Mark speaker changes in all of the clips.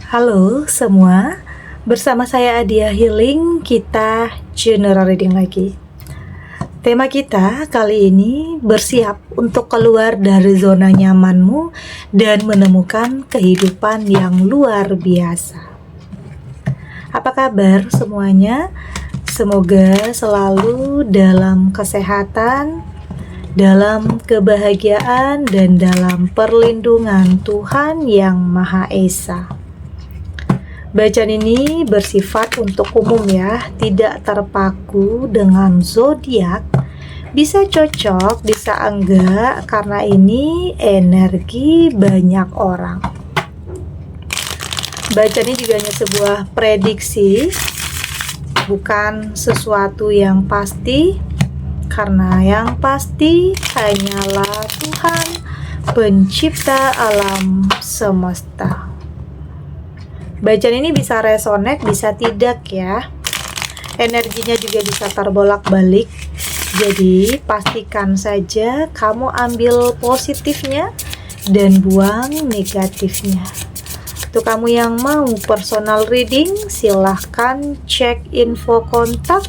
Speaker 1: Halo semua, bersama saya Adia Healing, kita general reading lagi. Tema kita kali ini bersiap untuk keluar dari zona nyamanmu dan menemukan kehidupan yang luar biasa. Apa kabar semuanya? Semoga selalu dalam kesehatan, dalam kebahagiaan, dan dalam perlindungan Tuhan Yang Maha Esa. Bacaan ini bersifat untuk umum ya, tidak terpaku dengan zodiak. Bisa cocok, bisa enggak, karena ini energi banyak orang. Bacaan ini juga hanya sebuah prediksi, bukan sesuatu yang pasti, karena yang pasti hanyalah Tuhan, pencipta alam semesta. Bacaan ini bisa resonate, bisa tidak ya. Energinya juga bisa terbolak-balik. Jadi pastikan saja kamu ambil positifnya dan buang negatifnya. Untuk kamu yang mau personal reading, silahkan cek info kontak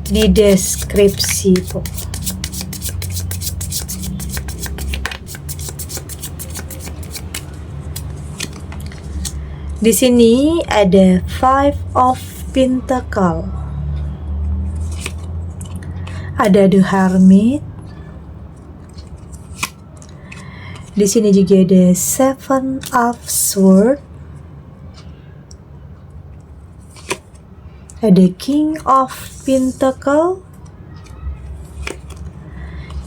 Speaker 1: di deskripsi tuh. Di sini ada Five of Pentacle, ada The Hermit. Di sini juga ada Seven of Swords, ada King of Pentacle,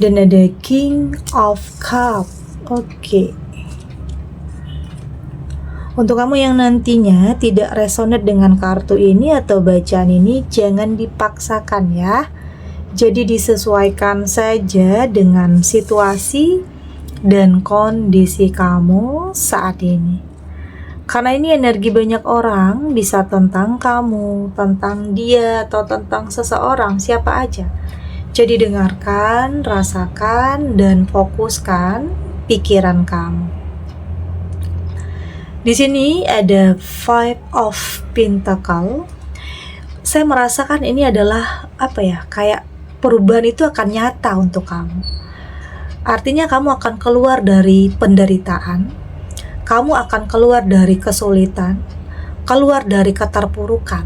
Speaker 1: dan ada King of Cup. Oke. Untuk kamu yang nantinya tidak resonate dengan kartu ini atau bacaan ini, jangan dipaksakan ya. Jadi disesuaikan saja dengan situasi dan kondisi kamu saat ini. Karena ini energi banyak orang, bisa tentang kamu, tentang dia, atau tentang seseorang, siapa aja. Jadi dengarkan, rasakan, dan fokuskan pikiran kamu. Di sini ada Five of Pentacle. Saya merasakan ini adalah kayak perubahan itu akan nyata untuk kamu. Artinya kamu akan keluar dari penderitaan, kamu akan keluar dari kesulitan, keluar dari keterpurukan.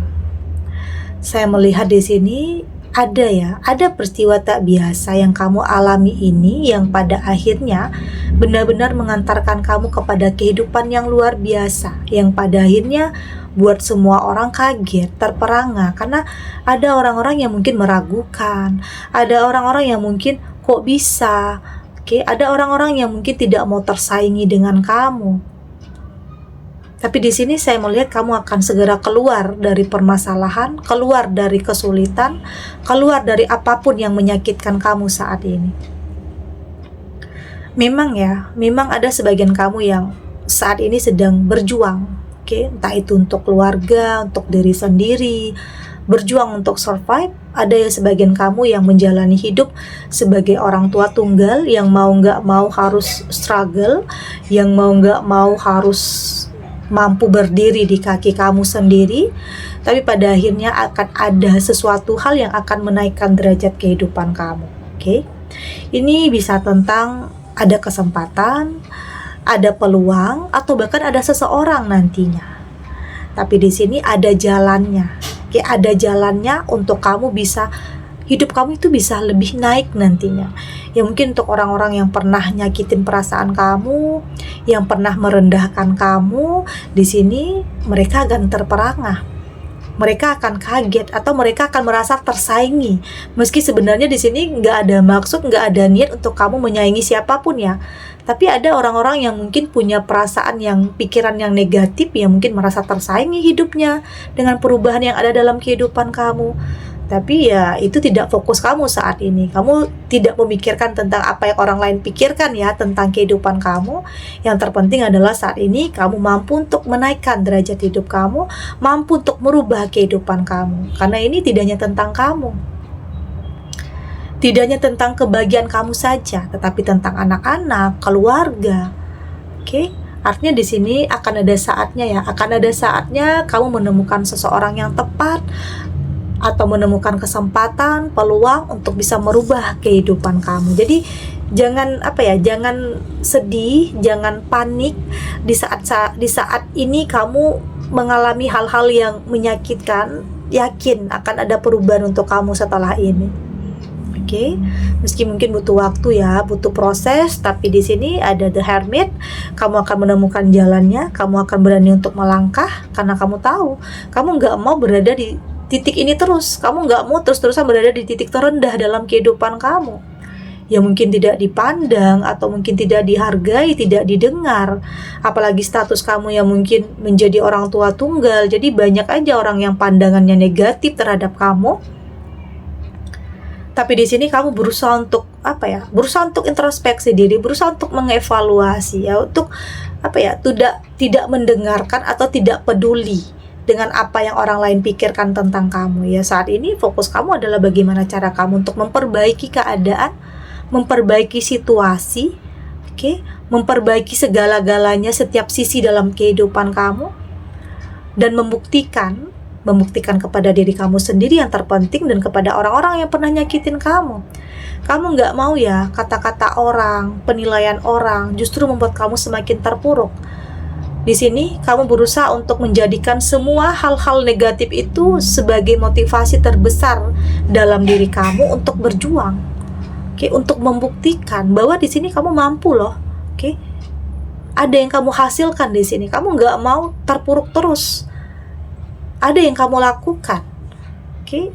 Speaker 1: Saya melihat di sini ada peristiwa tak biasa yang kamu alami ini, yang pada akhirnya benar-benar mengantarkan kamu kepada kehidupan yang luar biasa, yang pada akhirnya buat semua orang kaget, terperangah, karena ada orang-orang yang mungkin meragukan, ada orang-orang yang mungkin kok bisa, ada orang-orang yang mungkin tidak mau tersaingi dengan kamu. Tapi di sini saya melihat kamu akan segera keluar dari permasalahan, keluar dari kesulitan, keluar dari apapun yang menyakitkan kamu saat ini. Memang ada sebagian kamu yang saat ini sedang berjuang, entah itu untuk keluarga, untuk diri sendiri, berjuang untuk survive. Ada sebagian kamu yang menjalani hidup sebagai orang tua tunggal, yang mau nggak mau harus struggle, yang mau nggak mau harus mampu berdiri di kaki kamu sendiri, tapi pada akhirnya akan ada sesuatu hal yang akan menaikkan derajat kehidupan kamu. Ini bisa tentang ada kesempatan, ada peluang, atau bahkan ada seseorang nantinya. Tapi di sini ada jalannya. Ada jalannya untuk kamu bisa, hidup kamu itu bisa lebih naik nantinya. Ya mungkin untuk orang-orang yang pernah nyakitin perasaan kamu, yang pernah merendahkan kamu, di sini mereka akan terperangah. Mereka akan kaget atau mereka akan merasa tersaingi. Meski sebenarnya di sini nggak ada maksud, nggak ada niat untuk kamu menyaingi siapapun ya. Tapi ada orang-orang yang mungkin punya perasaan yang, pikiran yang negatif, yang mungkin merasa tersaingi hidupnya dengan perubahan yang ada dalam kehidupan kamu. Tapi ya itu tidak fokus kamu saat ini. Kamu tidak memikirkan tentang apa yang orang lain pikirkan ya tentang kehidupan kamu. Yang terpenting adalah saat ini kamu mampu untuk menaikkan derajat hidup kamu, mampu untuk merubah kehidupan kamu. Karena ini tidak hanya tentang kamu, tidak hanya tentang kebahagiaan kamu saja, tetapi tentang anak-anak, keluarga. Artinya di sini akan ada saatnya ya, akan ada saatnya kamu menemukan seseorang yang tepat atau menemukan kesempatan, peluang untuk bisa merubah kehidupan kamu. Jadi jangan jangan sedih, jangan panik di saat ini kamu mengalami hal-hal yang menyakitkan. Yakin akan ada perubahan untuk kamu setelah ini. Oke, meski mungkin butuh waktu ya, butuh proses, tapi di sini ada The Hermit. Kamu akan menemukan jalannya, kamu akan berani untuk melangkah karena kamu tahu kamu nggak mau berada di titik ini terus. Kamu nggak mau terus-terusan berada di titik terendah dalam kehidupan kamu, yang mungkin tidak dipandang atau mungkin tidak dihargai, tidak didengar. Apalagi status kamu yang mungkin menjadi orang tua tunggal. Jadi banyak aja orang yang pandangannya negatif terhadap kamu. Tapi di sini kamu berusaha untuk berusaha untuk introspeksi diri, berusaha untuk mengevaluasi ya, untuk tidak mendengarkan atau tidak peduli dengan apa yang orang lain pikirkan tentang kamu ya. Saat ini fokus kamu adalah bagaimana cara kamu untuk memperbaiki keadaan, memperbaiki situasi, memperbaiki segala-galanya, setiap sisi dalam kehidupan kamu, dan membuktikan kepada diri kamu sendiri yang terpenting dan kepada orang-orang yang pernah nyakitin kamu. Kamu nggak mau ya kata-kata orang, penilaian orang justru membuat kamu semakin terpuruk. Di sini kamu berusaha untuk menjadikan semua hal-hal negatif itu sebagai motivasi terbesar dalam diri kamu untuk berjuang. Untuk membuktikan bahwa di sini kamu mampu loh. Ada yang kamu hasilkan di sini. Kamu nggak mau terpuruk terus. Ada yang kamu lakukan.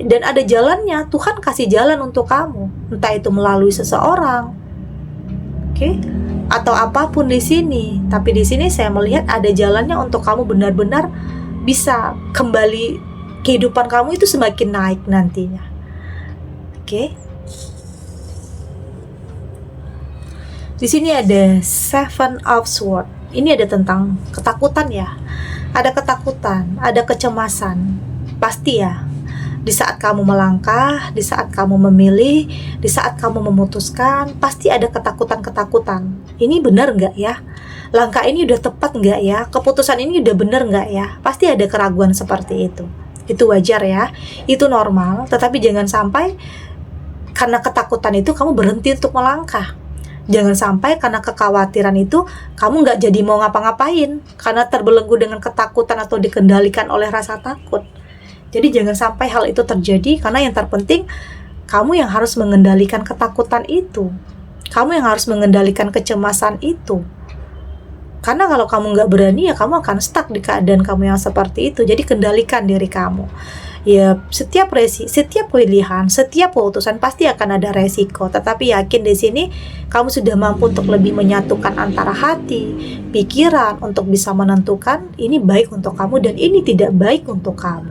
Speaker 1: Dan ada jalannya. Tuhan kasih jalan untuk kamu. Entah itu melalui seseorang. Atau apapun di sini. Tapi di sini saya melihat ada jalannya untuk kamu benar-benar bisa kembali, kehidupan kamu itu semakin naik nantinya. Di sini ada Seven of Swords. Ini ada tentang ketakutan ya. Ada ketakutan, ada kecemasan. Pasti ya. Di saat kamu melangkah, di saat kamu memilih, di saat kamu memutuskan, pasti ada ketakutan-ketakutan. Ini benar nggak ya? Langkah ini udah tepat nggak ya? Keputusan ini udah benar nggak ya? Pasti ada keraguan seperti itu. Itu wajar ya. Itu normal. Tetapi jangan sampai karena ketakutan itu kamu berhenti untuk melangkah. Jangan sampai karena kekhawatiran itu kamu nggak jadi mau ngapa-ngapain karena terbelenggu dengan ketakutan atau dikendalikan oleh rasa takut. Jadi jangan sampai hal itu terjadi, karena yang terpenting kamu yang harus mengendalikan ketakutan itu. Kamu yang harus mengendalikan kecemasan itu. Karena kalau kamu nggak berani ya kamu akan stuck di keadaan kamu yang seperti itu. Jadi kendalikan diri kamu. Ya, setiap pilihan, setiap keputusan pasti akan ada resiko. Tetapi yakin di sini kamu sudah mampu untuk lebih menyatukan antara hati, pikiran, untuk bisa menentukan ini baik untuk kamu dan ini tidak baik untuk kamu.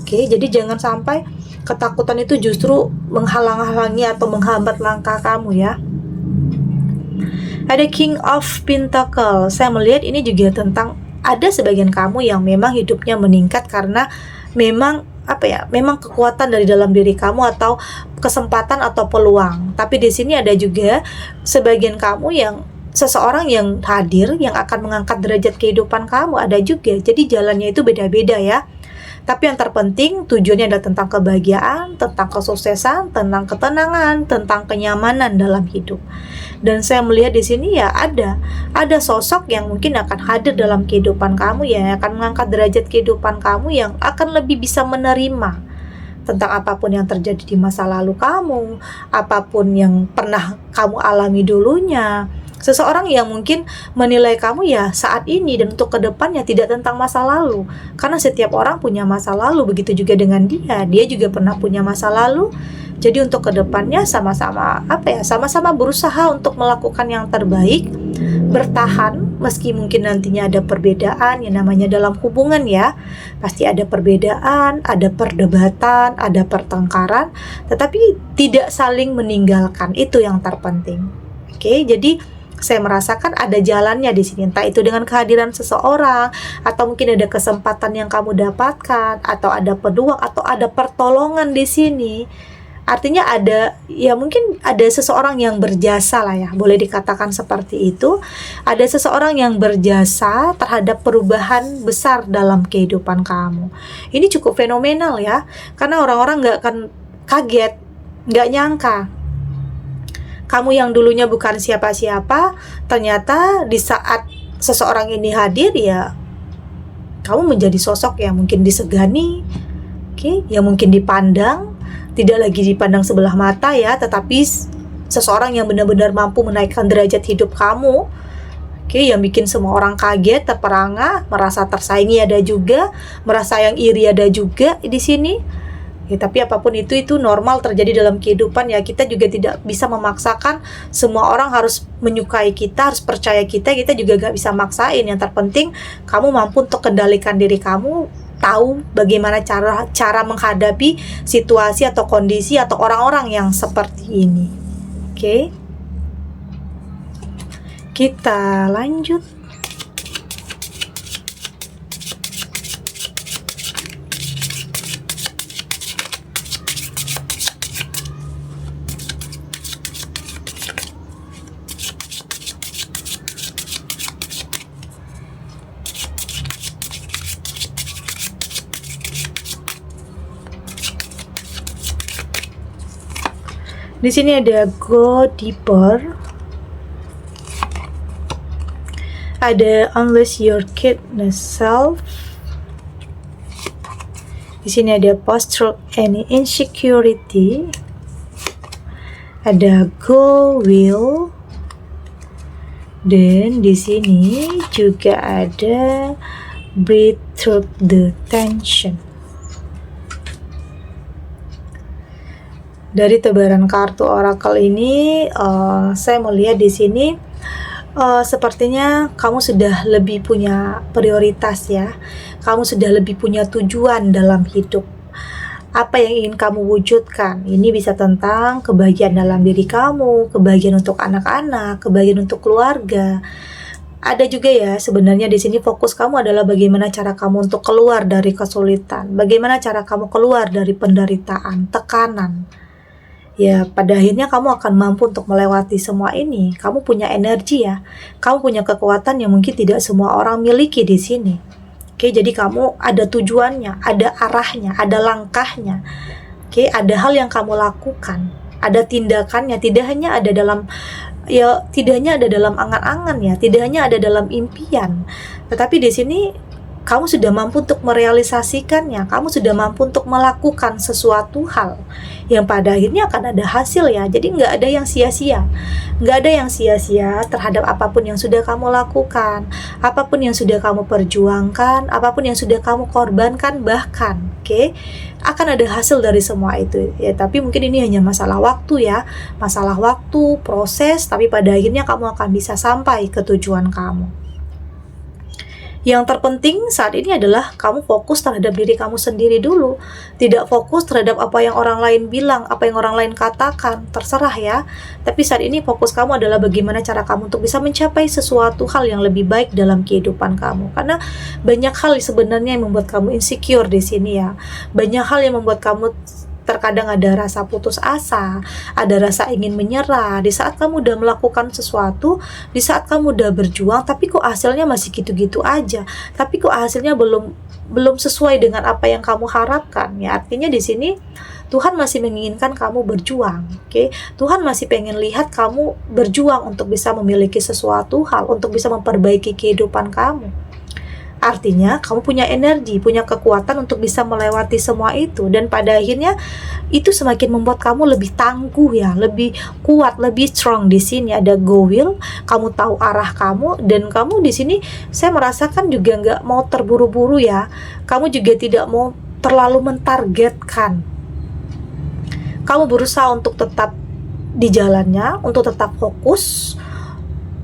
Speaker 1: Jadi jangan sampai ketakutan itu justru menghalang-halangi atau menghambat langkah kamu ya. Ada King of Pentacles. Saya melihat ini juga tentang ada sebagian kamu yang memang hidupnya meningkat karena memang kekuatan dari dalam diri kamu atau kesempatan atau peluang. Tapi di sini ada juga sebagian kamu yang seseorang yang hadir yang akan mengangkat derajat kehidupan kamu, ada juga. Jadi jalannya itu beda-beda ya. Tapi yang terpenting tujuannya adalah tentang kebahagiaan, tentang kesuksesan, tentang ketenangan, tentang kenyamanan dalam hidup. Dan saya melihat di sini ya ada sosok yang mungkin akan hadir dalam kehidupan kamu ya, yang akan mengangkat derajat kehidupan kamu, yang akan lebih bisa menerima tentang apapun yang terjadi di masa lalu kamu, apapun yang pernah kamu alami dulunya. Seseorang yang mungkin menilai kamu ya saat ini dan untuk kedepannya, tidak tentang masa lalu. Karena setiap orang punya masa lalu, begitu juga dengan dia juga pernah punya masa lalu. Jadi untuk kedepannya sama-sama berusaha untuk melakukan yang terbaik, bertahan meski mungkin nantinya ada perbedaan, yang namanya dalam hubungan ya. Pasti ada perbedaan, ada perdebatan, ada pertengkaran, tetapi tidak saling meninggalkan, itu yang terpenting. Jadi saya merasakan ada jalannya di sini, entah itu dengan kehadiran seseorang, atau mungkin ada kesempatan yang kamu dapatkan, atau ada peluang, atau ada pertolongan di sini. Artinya ada, ya mungkin ada seseorang yang berjasa lah ya, boleh dikatakan seperti itu. Ada seseorang yang berjasa terhadap perubahan besar dalam kehidupan kamu. Ini cukup fenomenal ya, karena orang-orang gak akan kaget, gak nyangka kamu yang dulunya bukan siapa-siapa, ternyata di saat seseorang ini hadir ya, kamu menjadi sosok yang mungkin disegani, yang mungkin dipandang, tidak lagi dipandang sebelah mata ya, tetapi seseorang yang benar-benar mampu menaikkan derajat hidup kamu, yang bikin semua orang kaget, terperangah, merasa tersaingi ada juga, merasa yang iri ada juga di sini. Ya, tapi apapun itu normal terjadi dalam kehidupan ya. Kita juga tidak bisa memaksakan semua orang harus menyukai kita, harus percaya kita juga gak bisa maksain. Yang terpenting kamu mampu untuk kendalikan diri kamu, tahu bagaimana cara menghadapi situasi atau kondisi atau orang-orang yang seperti ini. Oke. Kita lanjut. Di sini ada go deeper, ada unleash your kindness self. Di sini ada post through any insecurity, ada go will, dan di sini juga ada breathe through the tension. Dari tebaran kartu oracle ini, saya melihat di sini sepertinya kamu sudah lebih punya prioritas ya. Kamu sudah lebih punya tujuan dalam hidup. Apa yang ingin kamu wujudkan? Ini bisa tentang kebahagiaan dalam diri kamu, kebahagiaan untuk anak-anak, kebahagiaan untuk keluarga. Ada juga ya, sebenarnya di sini fokus kamu adalah bagaimana cara kamu untuk keluar dari kesulitan, bagaimana cara kamu keluar dari penderitaan, tekanan. Ya, pada akhirnya kamu akan mampu untuk melewati semua ini. Kamu punya energi ya. Kamu punya kekuatan yang mungkin tidak semua orang miliki di sini. Jadi kamu ada tujuannya, ada arahnya, ada langkahnya. Ada hal yang kamu lakukan, ada tindakannya, tidak hanya ada dalam angan-angan ya, tidak hanya ada dalam impian. Tetapi di sini kamu sudah mampu untuk merealisasikannya, kamu sudah mampu untuk melakukan sesuatu hal yang pada akhirnya akan ada hasil ya. Jadi nggak ada yang sia-sia, nggak ada yang sia-sia terhadap apapun yang sudah kamu lakukan, apapun yang sudah kamu perjuangkan, apapun yang sudah kamu korbankan bahkan, akan ada hasil dari semua itu ya. Tapi mungkin ini hanya masalah waktu ya, masalah waktu, proses, tapi pada akhirnya kamu akan bisa sampai ke tujuan kamu. Yang terpenting saat ini adalah kamu fokus terhadap diri kamu sendiri dulu. Tidak fokus terhadap apa yang orang lain bilang, apa yang orang lain katakan, terserah ya. Tapi saat ini fokus kamu adalah bagaimana cara kamu untuk bisa mencapai sesuatu hal yang lebih baik dalam kehidupan kamu. Karena banyak hal sebenarnya yang membuat kamu insecure di sini ya. Banyak hal yang membuat kamu terkadang ada rasa putus asa, ada rasa ingin menyerah. Di saat kamu udah melakukan sesuatu, di saat kamu udah berjuang, tapi kok hasilnya masih gitu-gitu aja. Tapi kok hasilnya belum sesuai dengan apa yang kamu harapkan. Ya, artinya di sini Tuhan masih menginginkan kamu berjuang. Tuhan masih pengen lihat kamu berjuang untuk bisa memiliki sesuatu hal, untuk bisa memperbaiki kehidupan kamu. Artinya kamu punya energi, punya kekuatan untuk bisa melewati semua itu. Dan pada akhirnya itu semakin membuat kamu lebih tangguh ya, lebih kuat, lebih strong. Di sini ada go will, kamu tahu arah kamu. Dan kamu di sini saya merasakan juga nggak mau terburu-buru ya. Kamu juga tidak mau terlalu mentargetkan. Kamu berusaha untuk tetap di jalannya, untuk tetap fokus,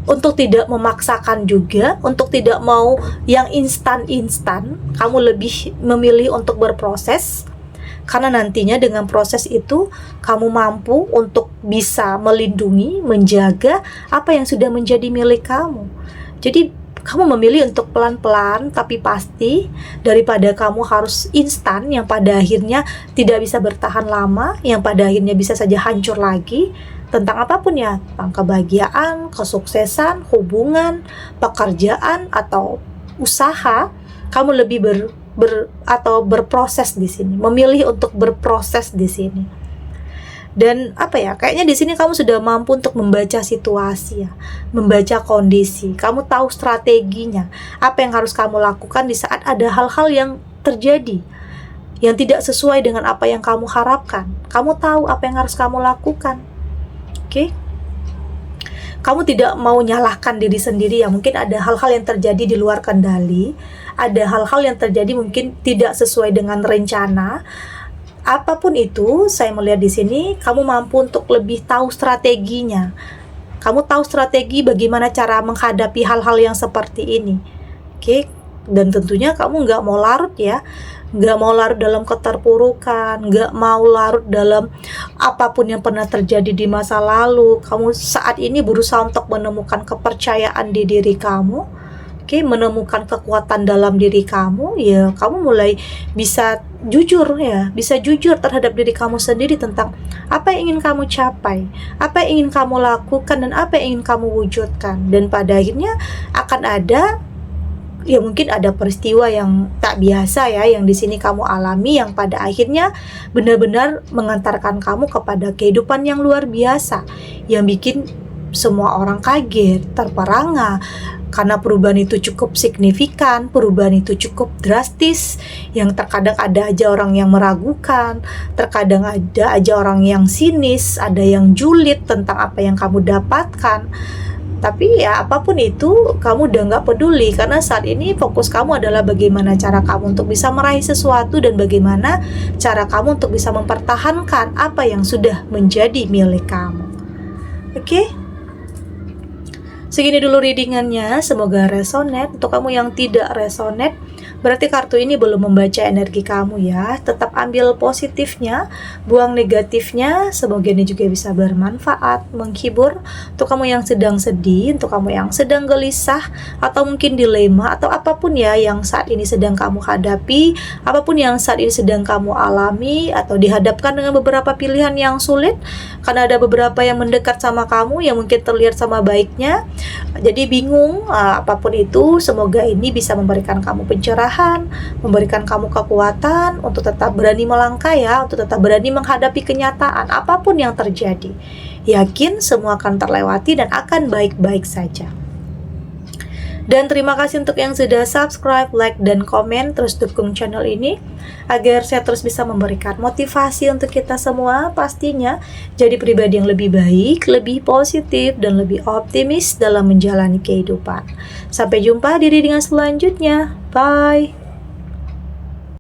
Speaker 1: untuk tidak memaksakan juga, untuk tidak mau yang instan-instan. Kamu lebih memilih untuk berproses, karena nantinya dengan proses itu kamu mampu untuk bisa melindungi, menjaga apa yang sudah menjadi milik kamu. Jadi kamu memilih untuk pelan-pelan tapi pasti, daripada kamu harus instan yang pada akhirnya tidak bisa bertahan lama, yang pada akhirnya bisa saja hancur lagi, tentang apapun ya, tentang kebahagiaan, kesuksesan, hubungan, pekerjaan, atau usaha. Kamu lebih atau berproses di sini, memilih untuk berproses di sini. Dan kayaknya di sini kamu sudah mampu untuk membaca situasi ya, membaca kondisi. Kamu tahu strateginya, apa yang harus kamu lakukan di saat ada hal-hal yang terjadi yang tidak sesuai dengan apa yang kamu harapkan. Kamu tahu apa yang harus kamu lakukan. Oke? Kamu tidak mau nyalahkan diri sendiri ya, mungkin ada hal-hal yang terjadi di luar kendali, ada hal-hal yang terjadi mungkin tidak sesuai dengan rencana. Apapun itu, saya melihat di sini kamu mampu untuk lebih tahu strateginya. Kamu tahu strategi bagaimana cara menghadapi hal-hal yang seperti ini. Oke, dan tentunya kamu nggak mau larut ya, nggak mau larut dalam keterpurukan, nggak mau larut dalam apapun yang pernah terjadi di masa lalu. Kamu saat ini berusaha untuk menemukan kepercayaan di diri kamu. Oke, menemukan kekuatan dalam diri kamu, ya kamu mulai bisa jujur terhadap diri kamu sendiri tentang apa yang ingin kamu capai, apa yang ingin kamu lakukan, dan apa yang ingin kamu wujudkan. Dan pada akhirnya akan ada, ya mungkin ada peristiwa yang tak biasa ya, yang di sini kamu alami, yang pada akhirnya benar-benar mengantarkan kamu kepada kehidupan yang luar biasa, yang bikin semua orang kaget, terperangah, karena perubahan itu cukup signifikan, perubahan itu cukup drastis, yang terkadang ada aja orang yang meragukan, terkadang ada aja orang yang sinis, ada yang julid tentang apa yang kamu dapatkan. Tapi ya apapun itu, kamu udah gak peduli, karena saat ini fokus kamu adalah bagaimana cara kamu untuk bisa meraih sesuatu, dan bagaimana cara kamu untuk bisa mempertahankan apa yang sudah menjadi milik kamu. Oke? Segini dulu readingannya, semoga resonate. Untuk kamu yang tidak resonate, berarti kartu ini belum membaca energi kamu ya. Tetap ambil positifnya, buang negatifnya. Semoga ini juga bisa bermanfaat, menghibur. Untuk kamu yang sedang sedih, untuk kamu yang sedang gelisah, atau mungkin dilema, atau apapun ya yang saat ini sedang kamu hadapi, apapun yang saat ini sedang kamu alami, atau dihadapkan dengan beberapa pilihan yang sulit, karena ada beberapa yang mendekat sama kamu yang mungkin terlihat sama baiknya, jadi bingung, apapun itu, semoga ini bisa memberikan kamu pencerahan, memberikan kamu kekuatan untuk tetap berani melangkah ya, untuk tetap berani menghadapi kenyataan apapun yang terjadi. Yakin semua akan terlewati dan akan baik-baik saja. Dan terima kasih untuk yang sudah subscribe, like, dan komen. Terus dukung channel ini agar saya terus bisa memberikan motivasi untuk kita semua, pastinya jadi pribadi yang lebih baik, lebih positif, dan lebih optimis dalam menjalani kehidupan. Sampai jumpa di readingan selanjutnya. Bye.